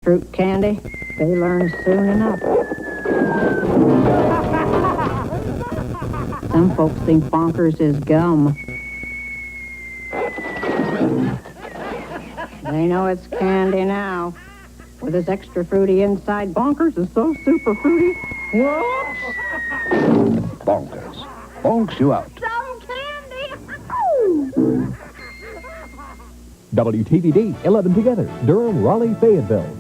Fruit candy, they learn soon enough. Some folks think Bonkers is gum. They know it's candy now. With this extra fruity inside, Bonkers is so super fruity. Whoops! Bonkers. Bonks you out. Some candy! WTVD, 11 together. Durham, Raleigh, Fayetteville.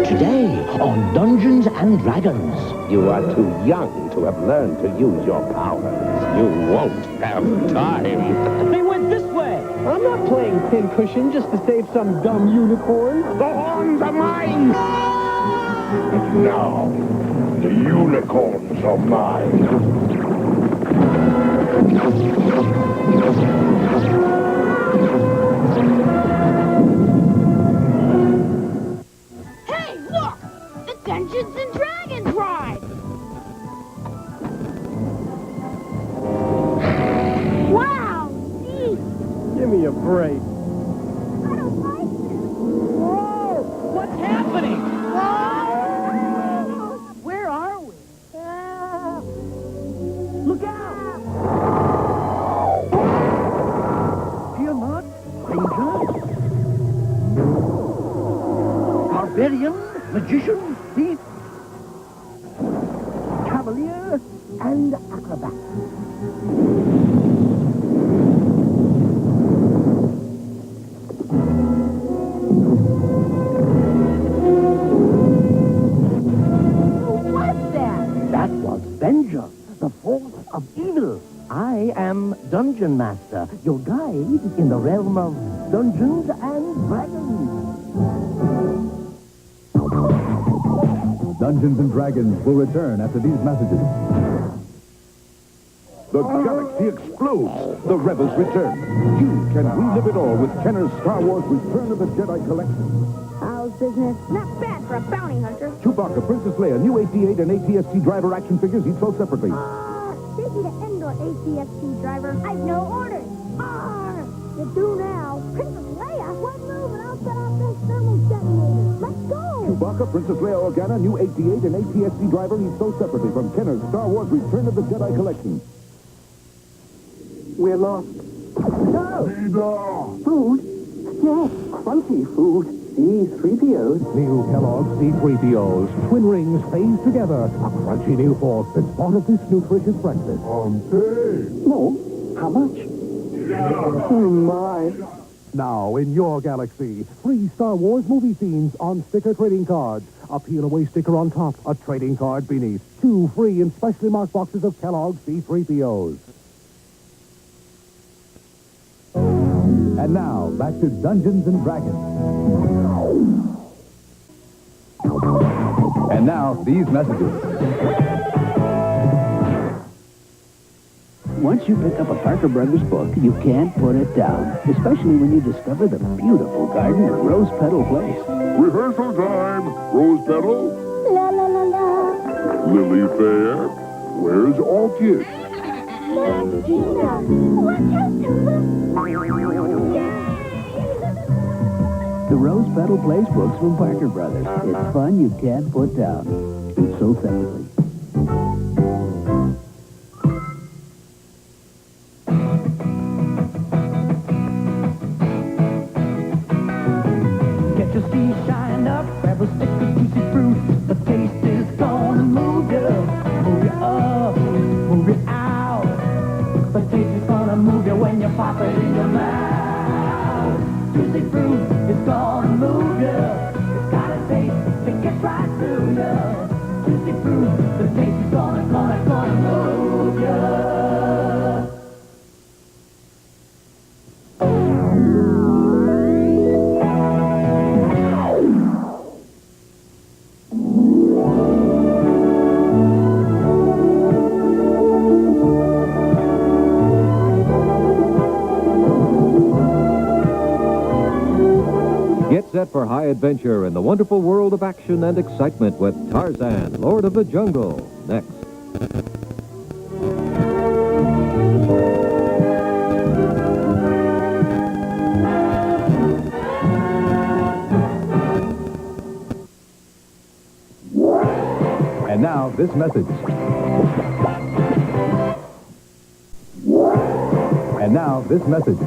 Today on Dungeons and Dragons. You are too young to have learned to use your powers. You won't have time. They went this way. I'm not playing pincushion just to save some dumb unicorn. The horns are mine! Now, the unicorns are mine. Hey, look! The Dungeons and Dragons ride! Wow! Neat! Give me a break. I don't like this. Whoa! What's happening? Whoa! Where are we? Look out! Fear not, stranger. Barbarian, magician, thief, cavalier, and acrobat. What's that? That was Vengeance, the force of evil. I am Dungeon Master, your guide in the realm of Dungeons and Dragons. Dungeons and Dragons will return after these messages. The galaxy explodes. The rebels return. You can relive it all with Kenner's Star Wars Return of the Jedi collection. How's business? Not bad for a bounty hunter. Chewbacca, Princess Leia, new AT-8 and ATST driver action figures each sold separately. Take me to Endor, ATST driver. I've no orders. You do now. Princess Leia, one move and I'll set off this thermal detonator. Let's go. Chewbacca, Princess Leia Organa, new AT-8 and ATST driver each sold separately from Kenner's Star Wars Return of the Jedi collection. We're lost. No! Food? Yes, crunchy food. C-3POs. New Kellogg's C-3POs. Twin rings phased together. A crunchy new force that's part of this nutritious breakfast. More? How much? Oh, my. Now, in your galaxy, 3 Star Wars movie scenes on sticker trading cards. A peel-away sticker on top, a trading card beneath. 2 free and specially marked boxes of Kellogg's C-3POs. And now, back to Dungeons and Dragons. And now, these messages. Once you pick up a Parker Brothers book, you can't put it down. Especially when you discover the beautiful garden at Rose Petal Place. Rehearsal time. Rose Petal. La la la la. Lily Fair. Where's Orchid? Martina. Let's have some. The Rose Petal Place books from Parker Brothers. It's fun you can't put down. Each sold separately. Get your sea shine up, grab a stick of juicy fruit. The taste is gonna move you up, move you out. The taste is gonna move you when you pop it in your mouth. Juicy fruit is gonna move you. It's got a taste that gets right through you. Juicy fruit, the taste is gonna move you. Get set for high adventure in the wonderful world of action and excitement with Tarzan, Lord of the Jungle, next. now, this message. And now, this message.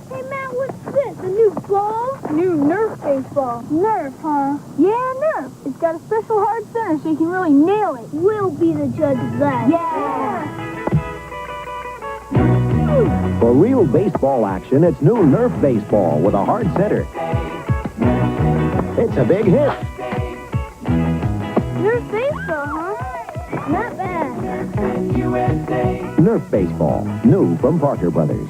Hey, Matt, what's this? A new ball? New Nerf baseball. Nerf, huh? Yeah, Nerf. It's got a special hard center so you can really nail it. We'll be the judge of that. Yeah! For real baseball action, it's new Nerf baseball with a hard center. It's a big hit. Nerf baseball, huh? Not bad. Nerf baseball, new from Parker Brothers.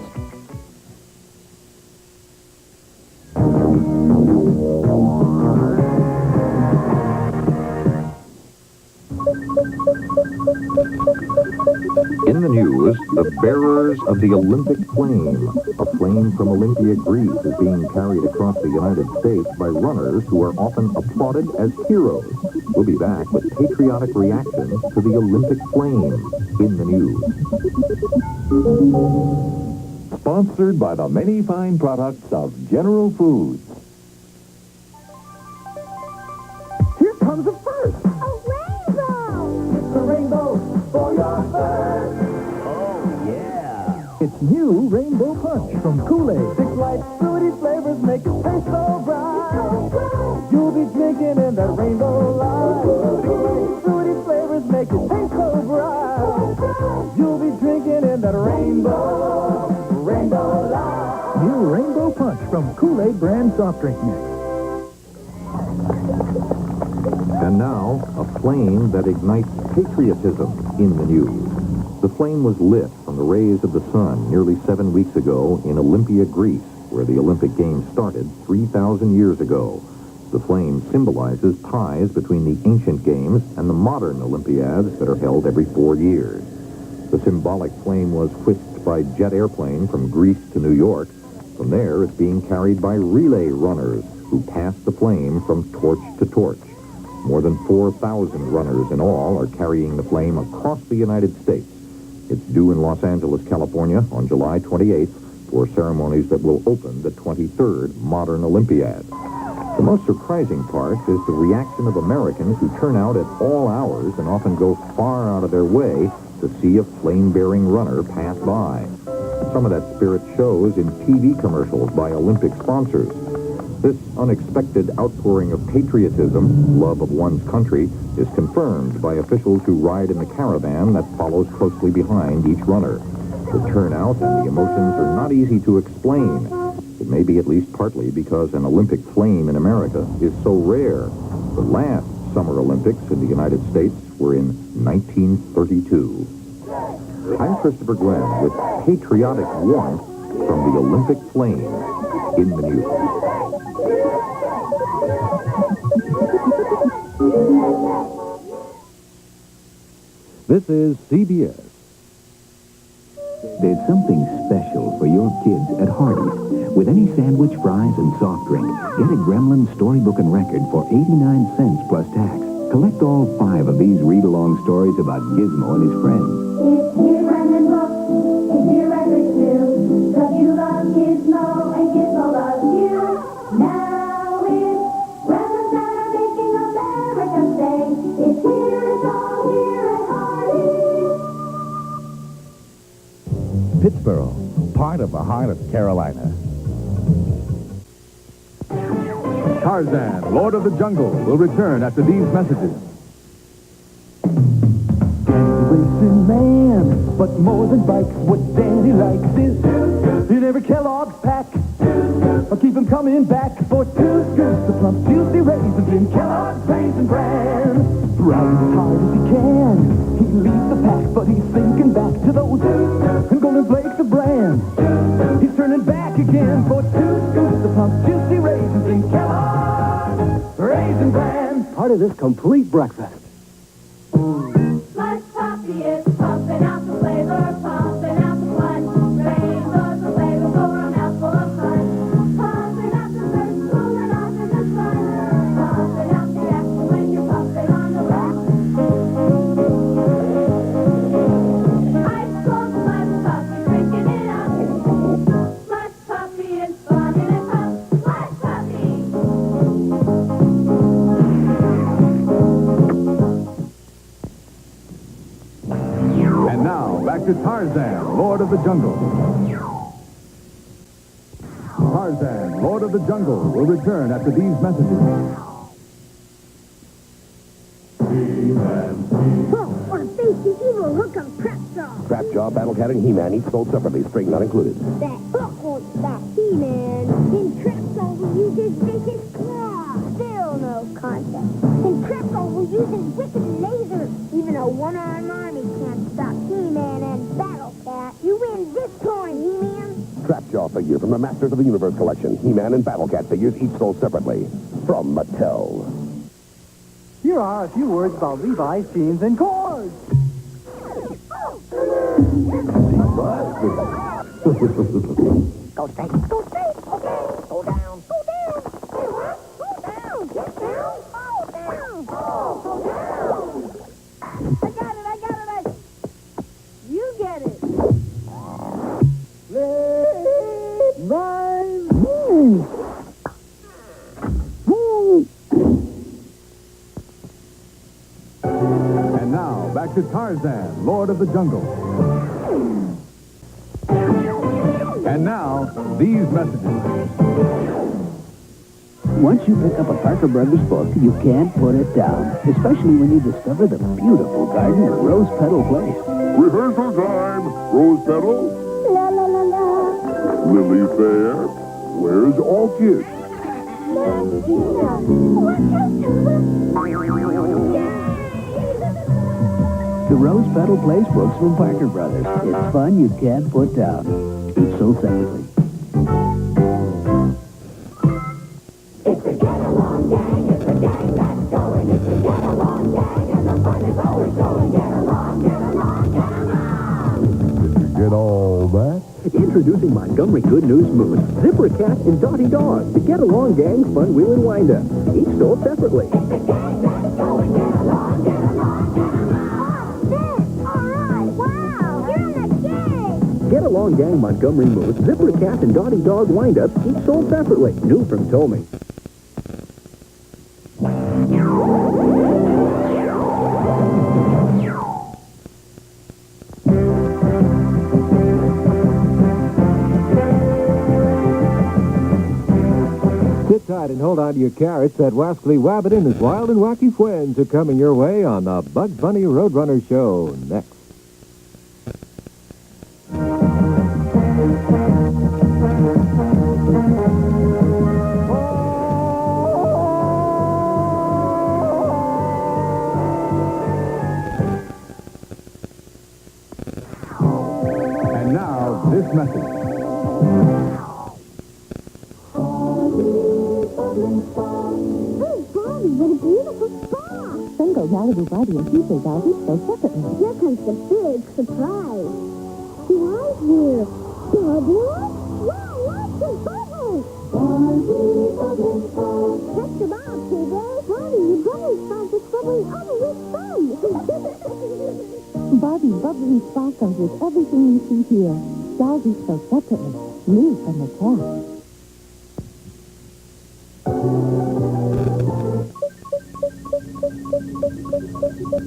In the news, the bearers of the Olympic flame. A flame from Olympia, Greece is being carried across the United States by runners who are often applauded as heroes. We'll be back with patriotic reactions to the Olympic flame in the news. Sponsored by the many fine products of General Foods. Here comes a first. A rainbow! The rainbow for your first. Oh, yeah. It's new Rainbow Punch from Kool-Aid. Six light, fruity flavors make it taste so bright. You'll be drinking in that rainbow light. Six light, fruity flavors make it taste so bright. You'll be drinking in that rainbow light. New Rainbow Punch from Kool-Aid brand soft drink mix. And now, a flame that ignites patriotism in the news. The flame was lit from the rays of the sun nearly 7 weeks ago in Olympia, Greece, where the Olympic Games started 3,000 years ago. The flame symbolizes ties between the ancient games and the modern Olympiads that are held every 4 years. The symbolic flame was whisked by jet airplane from Greece to New York. From there, it's being carried by relay runners who pass the flame from torch to torch. More than 4,000 runners in all are carrying the flame across the United States. It's due in Los Angeles, California on July 28th for ceremonies that will open the 23rd Modern Olympiad. The most surprising part is the reaction of Americans who turn out at all hours and often go far out of their way to see a flame-bearing runner pass by. Some of that spirit shows in TV commercials by Olympic sponsors. This unexpected outpouring of patriotism, love of one's country, is confirmed by officials who ride in the caravan that follows closely behind each runner. The turnout and the emotions are not easy to explain. It may be at least partly because an Olympic flame in America is so rare. The last Summer Olympics in the United States were in 1932. I'm Christopher Glenn with patriotic warmth from the Olympic flame in the news. This is CBS. There's something special for your kids at Hardee's. With any sandwich, fries, and soft drink, get a Gremlin storybook and record for 89 cents plus tax. Collect all 5 of these read-along stories about Gizmo and his friends. It's your Gremlin book. It's your record too. 'Cause you love Gizmo and Gizmo loves you. Now it's Gremlins that are making America stay. It's here, it's all here at Hardee's. Pittsburgh, part of the heart of Carolina. Tarzan, Lord of the Jungle, will return after these messages. Racing man, but more than bikes, what Danny likes is in every Kellogg's pack. I'll keep him coming back for 2 scoops of plump, juicy raisins in Kellogg's Raisin Bran. Riding as hard as he can, he leads the pack, but he's sinking back to those golden flakes of bran. He's turning back again for 2 scoops of plump, juicy raisins in Kellogg's Raisin Bran. Part of this complete breakfast. Slush Poppy is pumping out the flavor, pumping out the fun. Rainbows the flavor for a mouthful of fun. Pumping out the thirst, cooling off in the sun. Pumping out the action when you're pumping on the rack. Ice cold Slush Poppy, drinking it up. Slush Poppy is fun in a cup. Slush Poppy. Lord of the Jungle. Tarzan, Lord of the Jungle, will return after these messages. Oh, or face the evil hook of Trapjaw. Trapjaw, Battle Cat, and He-Man each sold separately, string not included. That hook won't stop He-Man. And Trapjaw will use his vicious claw. Still no contest. And Trapjaw will use his wicked laser. Even a one-armed army can't stop He-Man and Battle Cat. You win this coin, He-Man. Trapjaw figure from the Masters of the Universe collection. He-Man and Battle Cat figures each sold separately. From Mattel. Here are a few words about Levi's jeans and cords. Go straight, go straight, okay. Go down, go down. Say what? Go down, get down, go down. Go down. I got it. You get it. Levi's. And now, back to Tarzan, Lord of the Jungle. And now, these messages. Once you pick up a Parker Brothers book, you can't put it down, especially when you discover the beautiful garden at Rose Petal Place. Rehearsal time. Rose Petal. La la la la. Lily Fair. Where's all kids? The Rose Petal Place books from Parker Brothers. It's fun you can't put down. Each sold separately. It's the get-along gang, it's the gang that's going. It's the get-along gang, and the fun is always going. Get along, get along, get along. Did you get all that? Introducing Montgomery Good News Moose, Zipper Cat, and Dottie Dog. The Get Along Gang's Fun Wheel and Wind-Up. Each sold separately. It's the gang that's going. Get along, get along, get along. Oh, all right, wow, you're in the gang. Get Along Gang Montgomery Moose, Zipper Cat, and Dottie Dog Wind-Up. Each sold separately. New from Tommy. Sit tight and hold on to your carrots. That Wascally Wabbit and his wild and wacky friends are coming your way on the Bugs Bunny Roadrunner Show next. And now, this message. Hey, Bobby, what a beautiful spa. Then go Malibu Bobby and Tuesday Dolly so separately. Here comes the big surprise. Right here. Bubbles? Wow, lots of bubbles. Check them out, TJ. Bobby, your bubbly spas are bubbling over with fun. Bobby Bubbly Spa comes with everything you see here. Dolly so separately. New from the cat.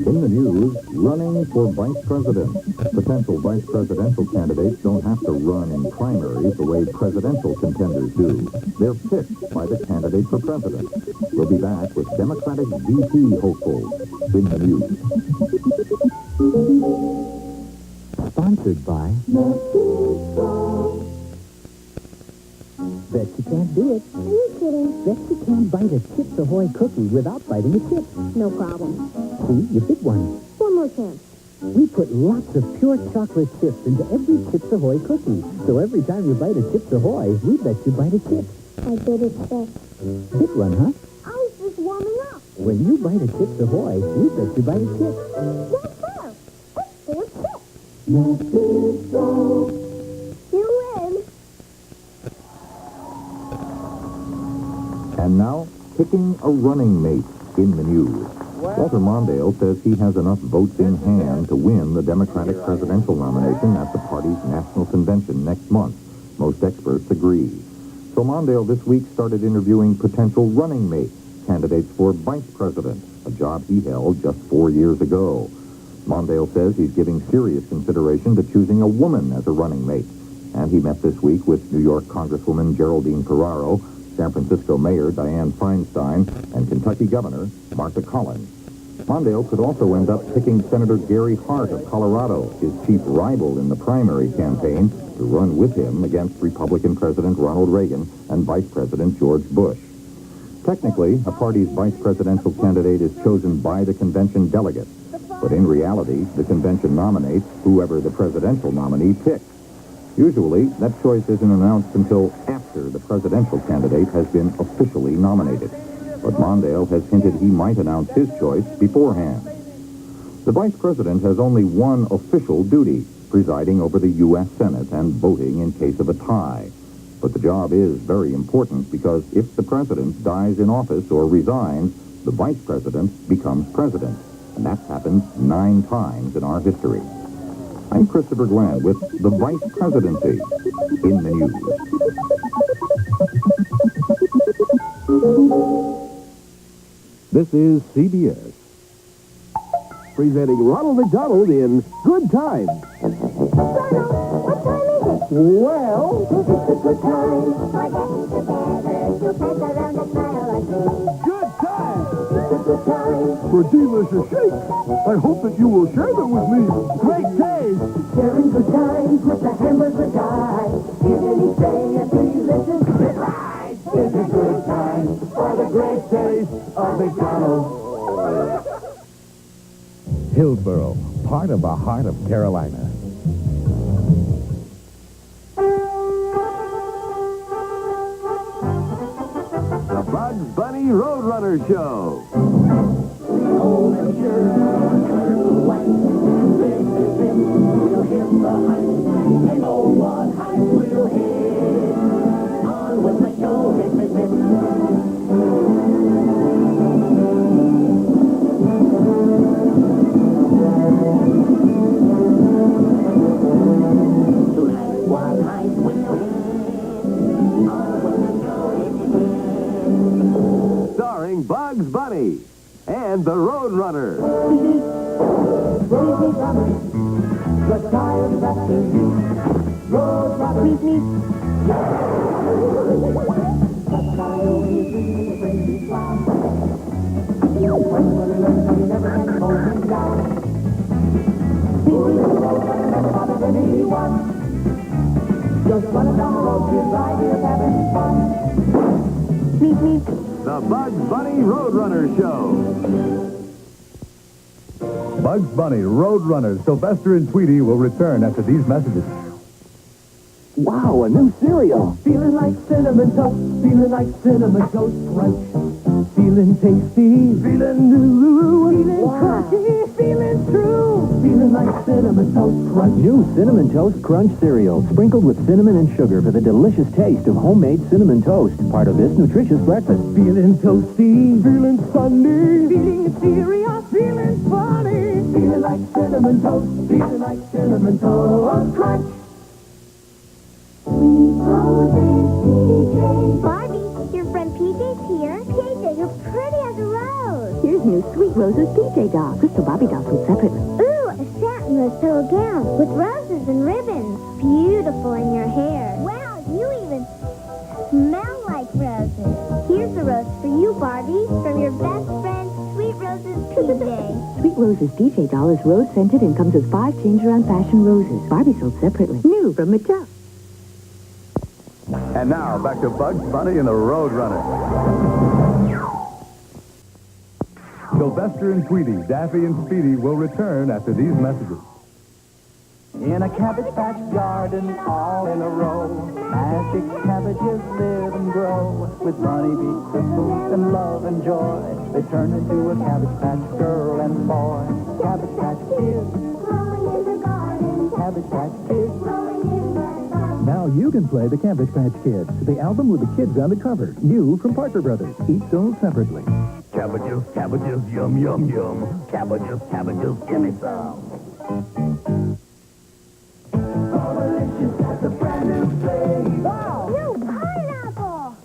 In the news, running for vice president. Potential vice presidential candidates don't have to run in primaries the way presidential contenders do. They're picked by the candidate for president. We'll be back with Democratic VP hopefuls in the news. Sponsored by... Bet you can't do it. Are you kidding? Bet you can't bite a Chips Ahoy cookie without biting a chip. No problem. See, you bit one. One more chance. We put lots of pure chocolate chips into every Chips Ahoy cookie. So every time you bite a Chips Ahoy, we bet you bite a chip. I did it first. Bit one, huh? I was just warming up. When you bite a Chips Ahoy, we bet you bite a chip. That's fair. Let's do a chip. You win. And now, picking a running mate in the news. Walter Mondale says he has enough votes in hand to win the Democratic presidential nomination at the party's national convention next month. Most experts agree. So Mondale this week started interviewing potential running mates, candidates for vice president, a job he held just 4 years ago. Mondale says he's giving serious consideration to choosing a woman as a running mate. And he met this week with New York Congresswoman Geraldine Ferraro, San Francisco Mayor Dianne Feinstein, and Kentucky Governor Martha Collins. Mondale could also end up picking Senator Gary Hart of Colorado, his chief rival in the primary campaign, to run with him against Republican President Ronald Reagan and Vice President George Bush. Technically, a party's vice presidential candidate is chosen by the convention delegates, but in reality, the convention nominates whoever the presidential nominee picks. Usually, that choice isn't announced until after the presidential candidate has been officially nominated. But Mondale has hinted he might announce his choice beforehand. The vice president has only one official duty, presiding over the U.S. Senate and voting in case of a tie. But the job is very important because if the president dies in office or resigns, the vice president becomes president. And that's happened 9 times in our history. I'm Christopher Glenn with the Vice Presidency in the News. This is CBS. Presenting Ronald McDonald in Good Times. Ronald, what time is it? Well, This is the good time for getting together to pass around a smile like this. Good Times. It's a good time. For delicious shakes. I hope that you will share them with me. Great taste. Sharing good times with the hamburger guy. Isn't he say a delicious delight? It's a good time for the great taste of McDonald's. Hillsboro, part of the heart of Carolina. The Bugs Bunny Roadrunner Show. Old and sure, turtle white, big, big, big, we'll hit the heights, and oh, what heights we'll hit. On with the show, hit, hit, hit. Tonight, what heights we'll hit. On with the show, hit, hit, hit. Starring Bugs Bunny and the Roadrunner. Rosie Runner, the tired after you. Road Runner, meet me. The coyote is really a crazy clown. When will learn he never can hold him down. He will road runner, never bother anyone. Just running down the road, his ideas having fun. Meet me. The Bugs Bunny Roadrunner Show. Bugs Bunny, Roadrunner, Sylvester and Tweety will return after these messages. Wow, a new cereal. Feeling like cinnamon toast, feeling like cinnamon toast crunch. Feeling tasty, feeling new, feeling crunchy, feeling true. Feeling like cinnamon toast crunch. New Cinnamon Toast Crunch cereal, sprinkled with cinnamon and sugar for the delicious taste of homemade cinnamon toast. Part of this nutritious breakfast. Feeling toasty, feeling sunny, feeling serious, feeling funny. Feeling like cinnamon toast, feeling like cinnamon toast crunch. Barbie, your friend PJ's here. PJ, you're pretty as a rose. Here's new Sweet Rose's PJ doll. Crystal Bobby dolls sold separately. Ooh, a satin Roselle gown with roses and ribbons. Beautiful in your hair. Wow, you even smell like roses. Here's a rose for you, Barbie, from your best friend, Sweet Rose's PJ. Sweet Rose's PJ doll is rose-scented and comes with 5 change-around fashion roses. Barbie sold separately. New from Mattel. And now, back to Bugs Bunny and the Roadrunner. Sylvester and Tweety, Daffy and Speedy will return after these messages. In a cabbage patch garden, all in a row, magic cabbages live and grow. With honeybee crystals and love and joy, they turn into a cabbage patch girl and boy. Cabbage patch kids, Growing in the garden, cabbage patch kids. growing in the garden. Now you can play the Cabbage Patch Kids, the album with the kids on the cover. New from Parker Brothers, each sold separately. Cabbages, cabbages, yum, yum, yum. Cabbages, cabbages, give me some. So delicious, that's a brand new flavor. Wow! New pineapple!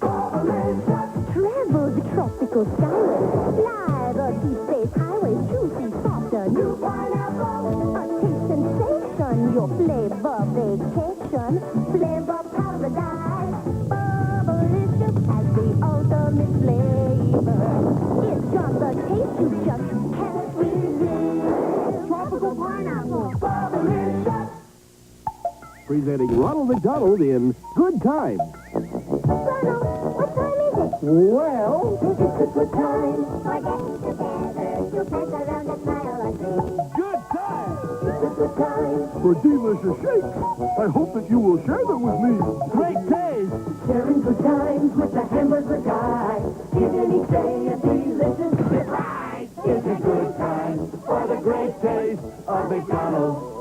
Travel the tropical skyway. Fly the deep space highway. Juicy, softer. New pineapple! celebration. Flavor paradise. Bubblicious has the ultimate flavor. It's got the taste you just can't resist. Tropical pineapple. Bubblicious. Presenting Ronald McDonald in Good Times. Ronald, what time is it? Well, This is the good time. We're getting together to pass around a smile or three. Good Times! It's a good time. For delicious shakes. I hope that you will share them with me. Great taste! Sharing good times with the hamburger guy. Giving each day a delicious surprise. It's a good time for the great taste of McDonald's.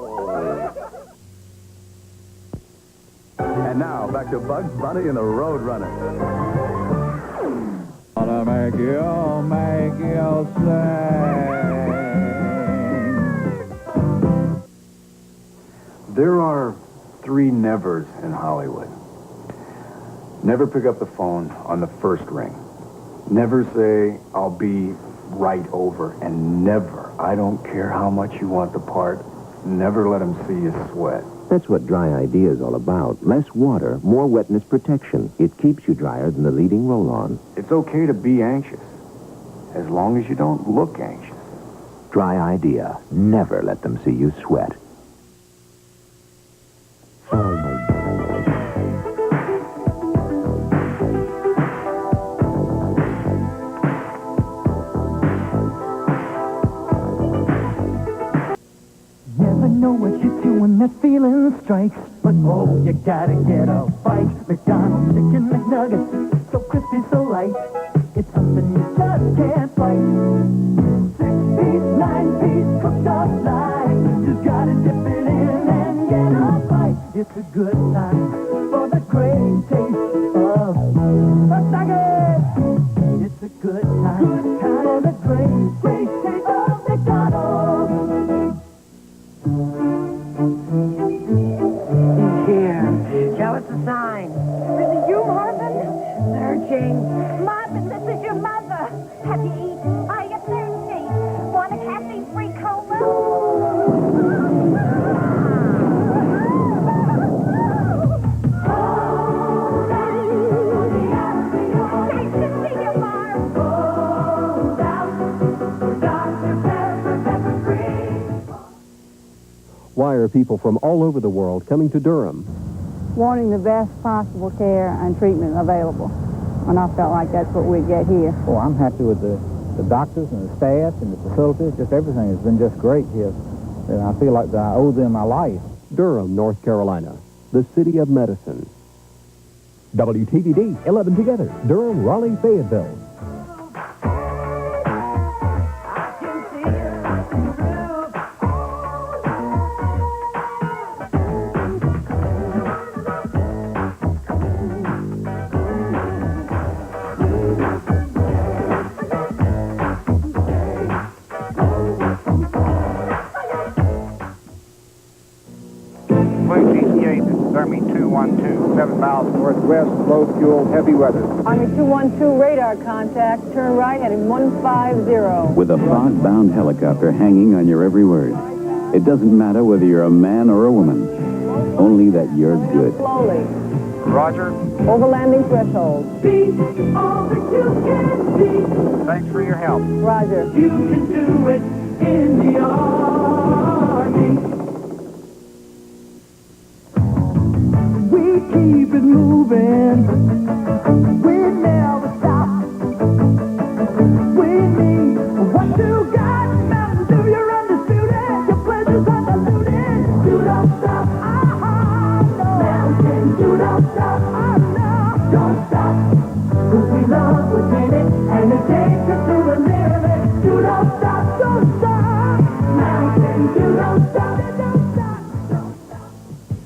And now, back to Bugs Bunny and the Roadrunner. Gonna make you sing. There are 3 nevers in Hollywood. Never pick up the phone on the first ring. Never say, I'll be right over. And never, I don't care how much you want the part, never let them see you sweat. That's what Dry Idea is all about. Less water, more wetness protection. It keeps you drier than the leading roll-on. It's okay to be anxious, as long as you don't look anxious. Dry Idea. Never let them see you sweat. Never know what you do when that feeling strikes. But oh, you gotta get a bite. McDonald's chicken McNuggets, so crispy, so light. It's something you just can't fight. 6-piece, 9-piece, cooked up nice. Just gotta dip it in and get a bite. It's a good time for the great taste of McNuggets. It's a good time for the great taste of McDonald's. Here, show us a sign. This is you, Marvin? Searching. Marvin, this is your mother. Have you eaten? Are you thirsty? Want a caffeine-free cola? Nice to see you, Marv. Hold out for Dr. Pepper, pepper-free. Why are people from all over the world coming to Durham? Wanting the best possible care and treatment available. And I felt like that's what we'd get here. Well, I'm happy with the doctors and the staff and the facilities. Just everything has been just great here. And I feel like I owe them my life. Durham, North Carolina, the city of medicine. WTVD, 11 together. Durham, Raleigh, Fayetteville. Army 212, 7 miles northwest, low fuel, heavy weather. Army 212, radar contact. Turn right, heading 150. With a fog-bound helicopter hanging on your every word. It doesn't matter whether you're a man or a woman. Only that you're good. Slowly. Roger. Overlanding threshold. Be all that you can be. Thanks for your help. Roger. You can do it in the Army. We keep it moving. We never stop. We need what you got. Mountain Dew, you're undisputed. Your pleasure's undiluted. Do not stop. No. Mountain Dew, don't stop. No. Don't stop. 'Cause we love what's in it, and it takes us to the limit. Do not stop. Don't stop. Mountain Dew, don't stop. Don't stop.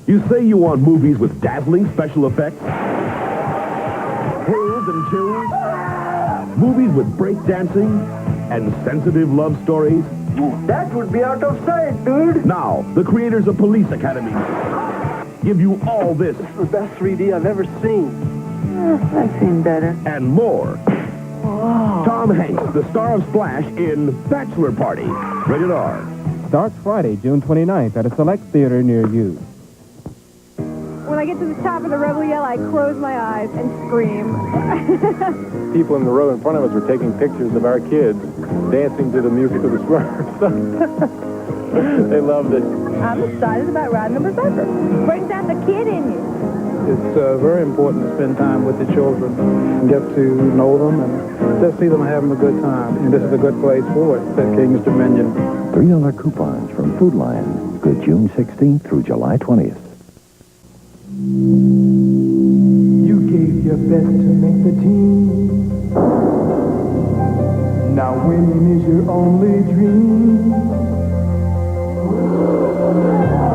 You say you want movies with dazzling special effects? Thrills and chills? Movies with breakdancing and sensitive love stories? That would be out of sight, dude. Now, the creators of Police Academy give you all this. This is the best 3D I've ever seen. I've seen better. And more. Tom Hanks, the star of Splash in Bachelor Party. Rated R. Starts Friday, June 29th at a select theater near you. when I get to the top of the rebel yell, I close my eyes and scream. People in the row in front of us were taking pictures of our kids dancing to the music of the Smurfs. They loved it. I'm excited about riding the Berserker. Brings out the kid in you. It's very important to spend time with the children and get to know them and just see them having a good time. And this is a good place for it at King's Dominion. $3 coupons from Food Lion. Good June 16th through July 20th. You gave your best to make the team. Now winning is your only dream.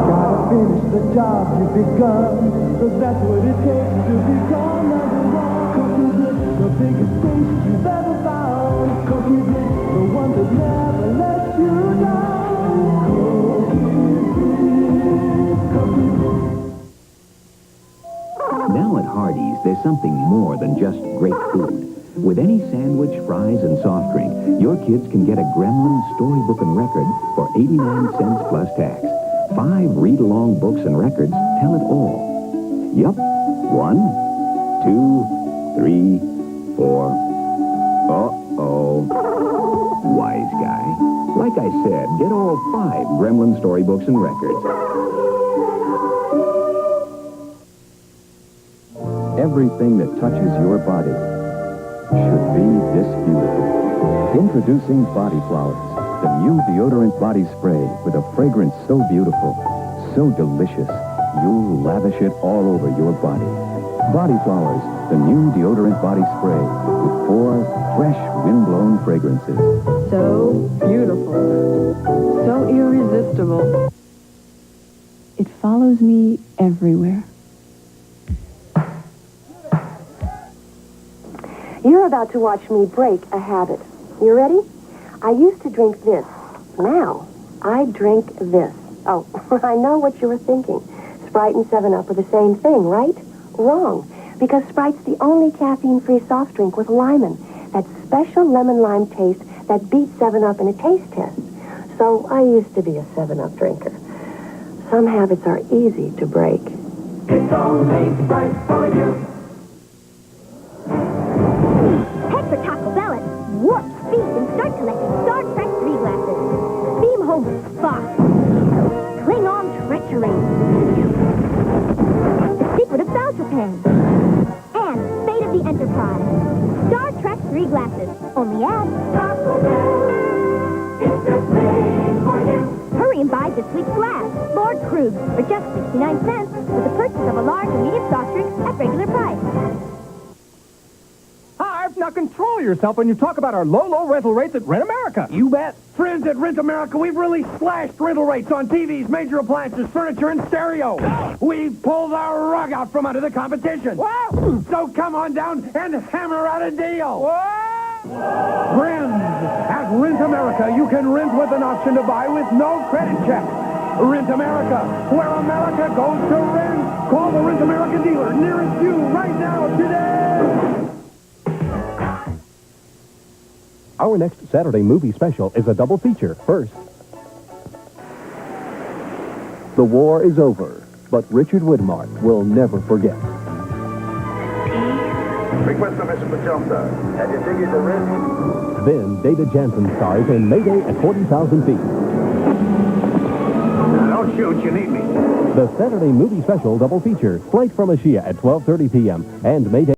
Gotta finish the job you've begun, 'cause that's what it takes to become number one. Cookie Dick, the biggest taste you've ever found. Cookie Dick, the one that never lets you down. Cookie Dick. Now at Hardee's, there's something more than just great food. With any sandwich, fries, and soft drink, your kids can get a Gremlin storybook and record for 89 cents plus tax. 5 read-along books and records tell it all. Yup. 1, 2, 3, 4. Uh-oh. Wise guy. Like I said, get all 5 Gremlin storybooks and records. Everything that touches your body should be this beautiful. Introducing Body Flowers, the new deodorant body spray with a fragrance so beautiful, so delicious, you'll lavish it all over your body. Body Flowers, the new deodorant body spray with 4 fresh, wind-blown fragrances. So beautiful. So irresistible. It follows me everywhere. You're about to watch me break a habit. You ready? I used to drink this. Now, I drink this. Oh, I know what you were thinking. Sprite and 7-Up are the same thing, right? Wrong. Because Sprite's the only caffeine-free soft drink with limon. That special lemon-lime taste that beats 7-Up in a taste test. So I used to be a 7-Up drinker. Some habits are easy to break. It's only Sprite for you. Head for Taco Bell at Warp Speed and start collecting Star Trek 3 glasses. Beam home Spock. Klingon treachery. The secret of Valtrapan. And Fate of the Enterprise. Star Trek 3 glasses. Only at Taco Bell. It's the thing for you. Hurry and buy this week's glass. Lord Krug for just 69 cents with the purchase of a large and medium soft drink at regular price. Now control yourself when you talk about our low rental rates at Rent America. You bet. Friends at Rent America, we've really slashed rental rates on TVs, major appliances, furniture, and stereo. We've pulled the rug out from under the competition. Wow. So come on down and hammer out a deal. Friends, at Rent America, you can rent with an option to buy with no credit check. Rent America, where America goes to rent. Call the Rent America dealer nearest you right now today. Our next Saturday movie special is a double feature. First, the war is over, but Richard Widmark will never forget. Request permission for jump, sir. Have you figured the risk? Then David Jansen stars in Mayday at 40,000 feet. Now, don't shoot. You need me. The Saturday movie special double feature, Flight from Ashia at 12:30 p.m. and Mayday.